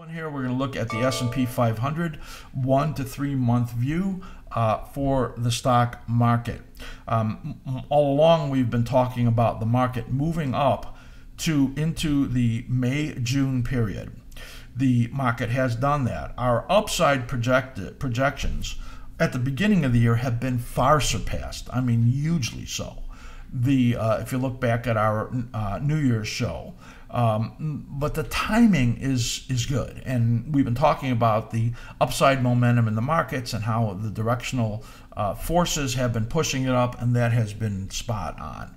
Here we're going to look at the S&P 500 1 to 3 month view for the stock market. All along we've been talking about the market moving up into the May-June period. The market has done that. Our upside projections at the beginning of the year have been far surpassed. I mean, hugely so. If you look back at our New Year's show, but the timing is good, and we've been talking about the upside momentum in the markets and how the directional forces have been pushing it up, and that has been spot on.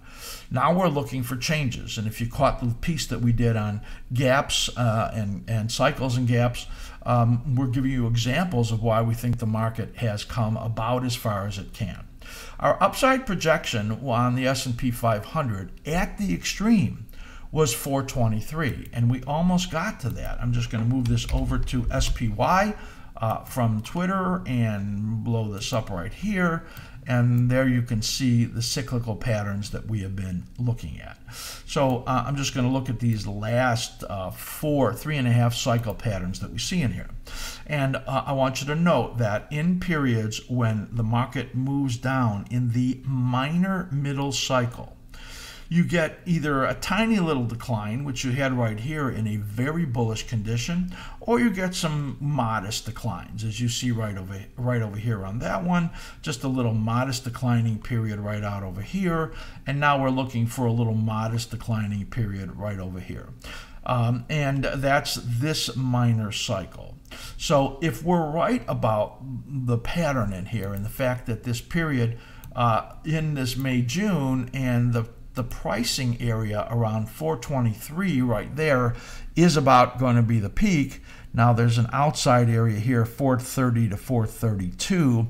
Now we're looking for changes, and if you caught the piece that we did on gaps and cycles and gaps, we're giving you examples of why we think the market has come about as far as it can. Our upside projection on the S&P 500 at the extreme was 423, and we almost got to that. I'm just going to move this over to SPY from Twitter and blow this up right here, and there you can see the cyclical patterns that we have been looking at. So I'm just going to look at these last 3.5 cycle patterns that we see in here. And I want you to note that in periods when the market moves down in the minor middle cycle, you get either a tiny little decline, which you had right here in a very bullish condition, or you get some modest declines, as you see right over here on that one. Just a little modest declining period right out over here, and now we're looking for a little modest declining period right over here. And that's this minor cycle. So if we're right about the pattern in here and the fact that this period in this May-June and the pricing area around 423 right there is about going to be the peak. Now there's an outside area here, 430 to 432.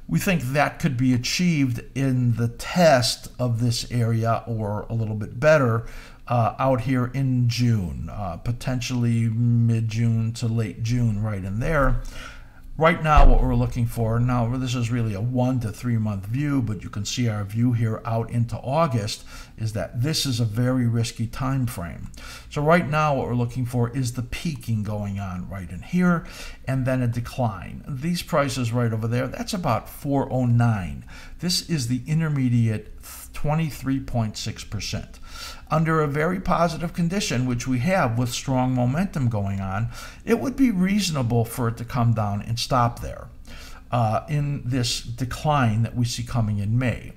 We think that could be achieved in the test of this area, or a little bit better, out here in June, potentially mid-June to late June, right in there. Right now, what we're looking for, now this is really a 1 to 3 month view, but you can see our view here out into August, is that this is a very risky time frame. So right now what we're looking for is the peaking going on right in here, and then a decline. These prices right over there, that's about 409. This is the intermediate 23.6%. Under a very positive condition, which we have with strong momentum going on, it would be reasonable for it to come down and stop there in this decline that we see coming in May.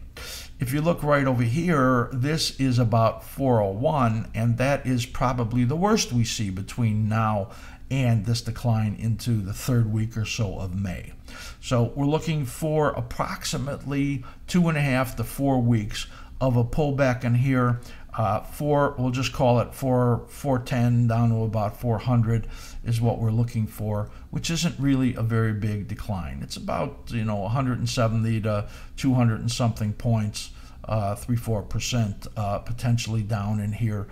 If you look right over here, this is about 401, and that is probably the worst we see between now and this decline into the third week or so of May. So we're looking for approximately 2.5 to 4 weeks of a pullback in here. We'll just call it 410 down to about 400 is what we're looking for, which isn't really a very big decline. It's about 170 to 200 and something points, 3-4% potentially down in here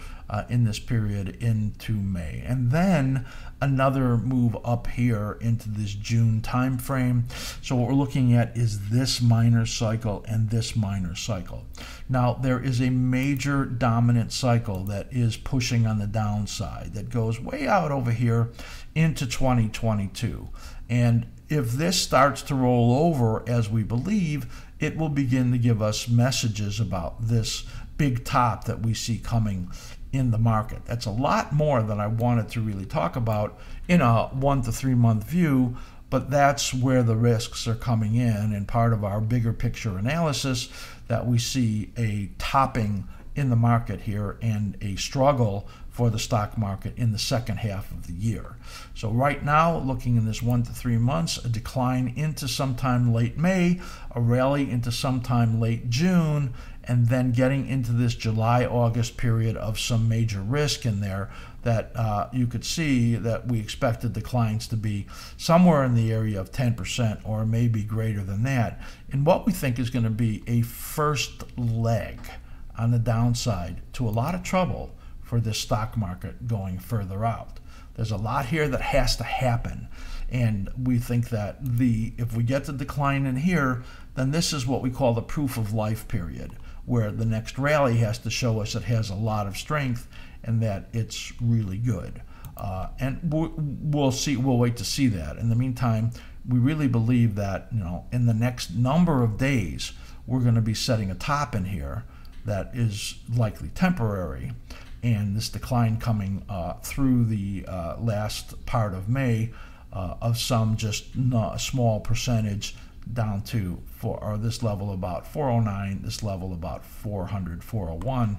in this period into May, and then another move up here into this June time frame. So what we're looking at is this minor cycle and this minor cycle. Now there is a major dominant cycle that is pushing on the downside that goes way out over here into 2022, and if this starts to roll over as we believe, it will begin to give us messages about this big top that we see coming in the market. That's a lot more than I wanted to really talk about in a 1 to 3 month view, but that's where the risks are coming in, and part of our bigger picture analysis that we see a topping in the market here and a struggle for the stock market in the second half of the year. So right now, looking in this 1 to 3 months, a decline into sometime late May, a rally into sometime late June, and then getting into this July-August period of some major risk in there that you could see that we expect the declines to be somewhere in the area of 10% or maybe greater than that, in what we think is going to be a first leg on the downside to a lot of trouble for this stock market going further out. There's a lot here that has to happen, and we think that if we get the decline in here, then this is what we call the proof of life period, where the next rally has to show us it has a lot of strength and that it's really good. And we'll see. We'll wait to see that. In the meantime, we really believe that, you know, in the next number of days, we're going to be setting a top in here that is likely temporary, and this decline coming through the last part of May of some just a small percentage down to this level about 409, this level about 400, 401.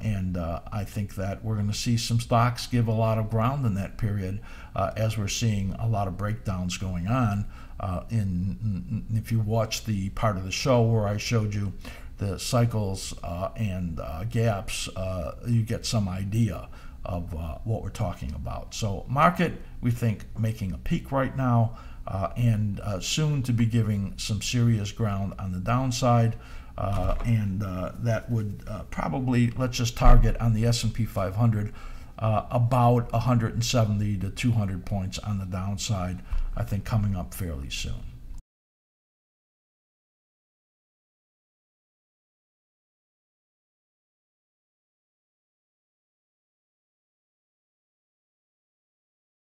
And I think that we're going to see some stocks give a lot of ground in that period as we're seeing a lot of breakdowns going on. If you watch the part of the show where I showed you the cycles and gaps, you get some idea of what we're talking about. So market, we think, making a peak right now and soon to be giving some serious ground on the downside. That would probably, let's just target on the S&P 500 about 170 to 200 points on the downside, I think, coming up fairly soon.